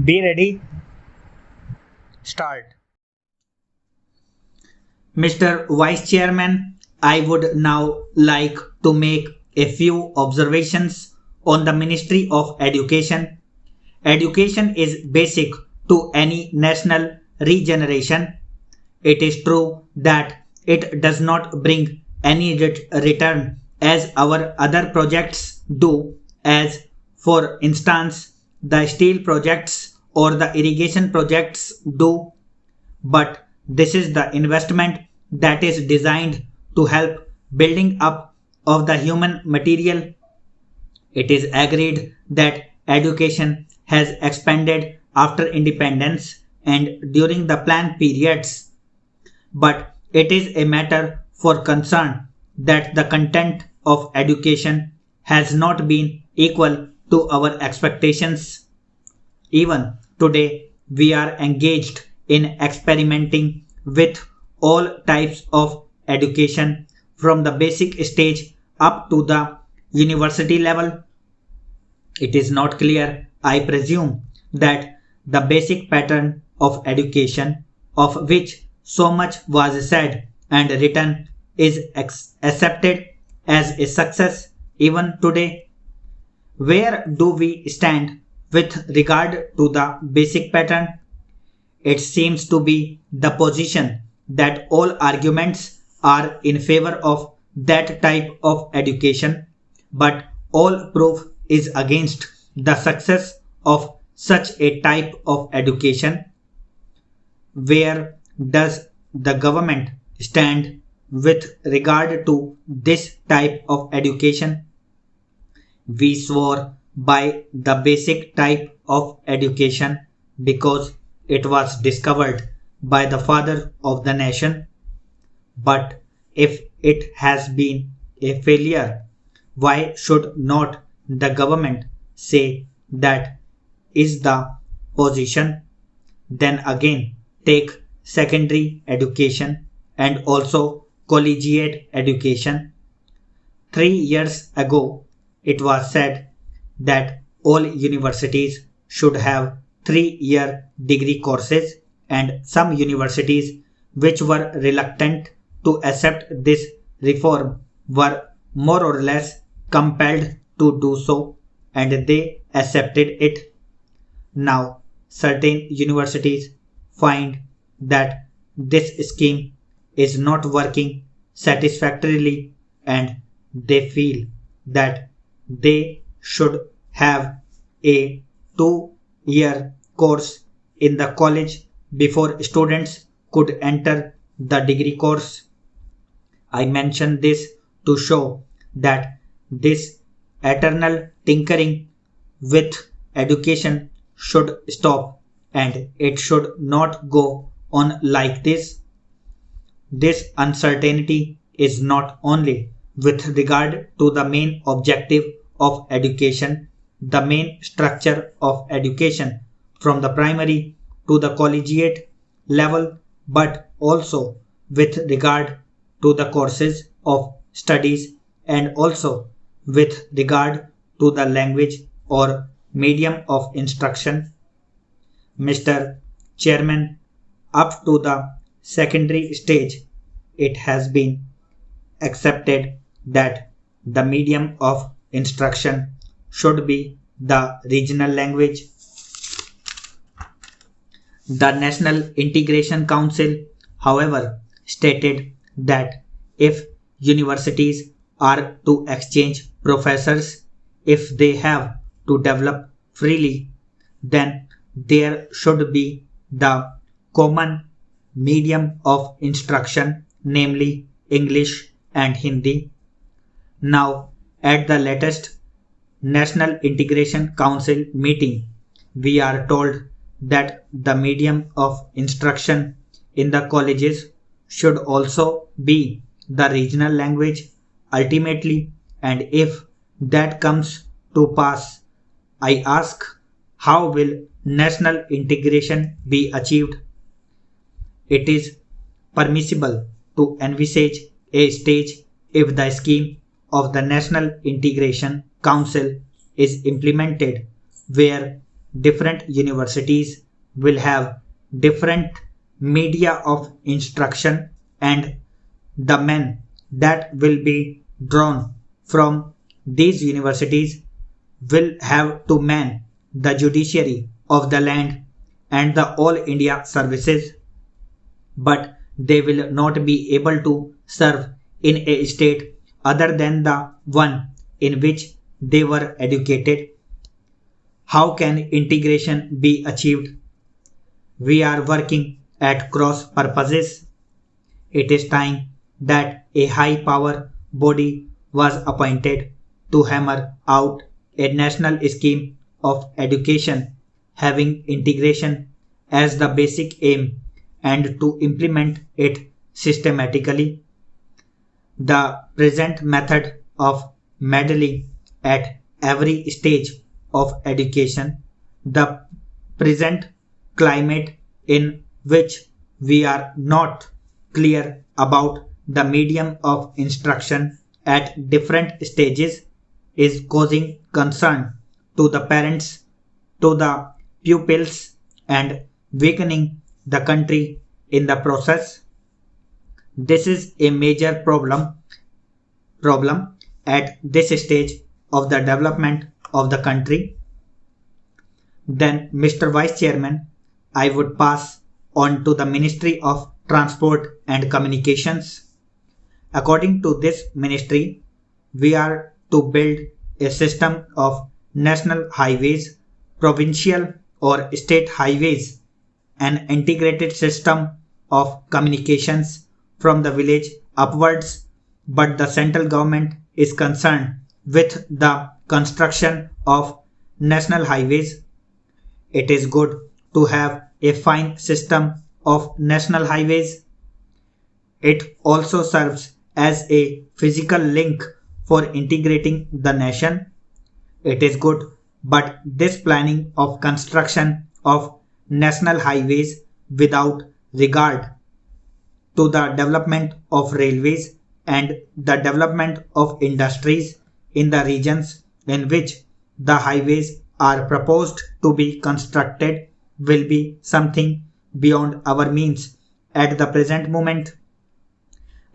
Be ready, start. Mr. Vice Chairman, I would now like to make a few observations on the Ministry of Education. Education is basic to any national regeneration. It is true that it does not bring any return as our other projects do, as for instance the steel projects or the irrigation projects do, but this is the investment that is designed to help building up of the human material. It is agreed that education has expanded after independence and during the planned periods, but it is a matter for concern that the content of education has not been equal to our expectations. Even today, we are engaged in experimenting with all types of education from the basic stage up to the university level. It is not clear, I presume, that the basic pattern of education, of which so much was said and written, is accepted as a success even today. Where do we stand with regard to the basic pattern? It seems to be the position that all arguments are in favor of that type of education, but all proof is against the success of such a type of education. Where does the government stand with regard to this type of education? We swore by the basic type of education because it was discovered by the father of the nation. But if it has been a failure, why should not the government say that is the position? Then again, take secondary education and also collegiate education. 3 years ago, it was said that all universities should have 3 year degree courses, and some universities which were reluctant to accept this reform were more or less compelled to do so, and they accepted it. Now, certain universities find that this scheme is not working satisfactorily and they feel that they should have a 2 year course in the college before students could enter the degree course. I mention this to show that this eternal tinkering with education should stop and it should not go on like this. This uncertainty is not only with regard to the main objective of education, the main structure of education from the primary to the collegiate level, but also with regard to the courses of studies and also with regard to the language or medium of instruction. Mr. Chairman, up to the secondary stage, it has been accepted that the medium of instruction should be the regional language. The National Integration Council, however, stated that if universities are to exchange professors, if they have to develop freely, then there should be the common medium of instruction, namely English and Hindi. Now, at the latest National Integration Council meeting, we are told that the medium of instruction in the colleges should also be the regional language ultimately, and if that comes to pass, I ask how will national integration be achieved? It is permissible to envisage a stage if the scheme of the National Integration Council is implemented where different universities will have different media of instruction, and the men that will be drawn from these universities will have to man the judiciary of the land and the All India services, but they will not be able to serve in a state other than the one in which they were educated. How can integration be achieved? We are working at cross purposes. It is time that a high power body was appointed to hammer out a national scheme of education having integration as the basic aim and to implement it systematically. The present method of meddling at every stage of education, the present climate in which we are not clear about the medium of instruction at different stages is causing concern to the parents, to the pupils, and weakening the country in the process. This is a major problem at this stage of the development of the country. Then, Mr. Vice Chairman, I would pass on to the Ministry of Transport and Communications. According to this ministry, we are to build a system of national highways, provincial or state highways, an integrated system of communications from the village upwards, but the central government is concerned with the construction of national highways. It is good to have a fine system of national highways. It also serves as a physical link for integrating the nation. It is good, but this planning of construction of national highways without regard to the development of railways and the development of industries in the regions in which the highways are proposed to be constructed will be something beyond our means at the present moment.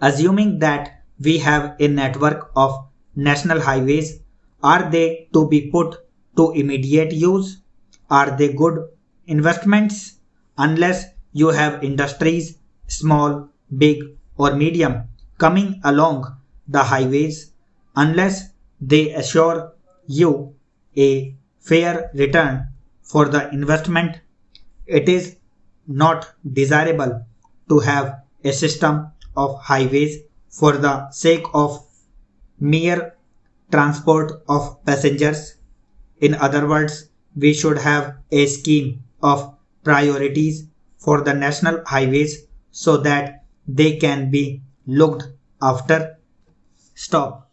Assuming that we have a network of national highways, are they to be put to immediate use? Are they good investments? Unless you have industries, small, big, or medium, coming along the highways, unless they assure you a fair return for the investment, it is not desirable to have a system of highways for the sake of mere transport of passengers. In other words, we should have a scheme of priorities for the national highways so that they can be looked after. Stop.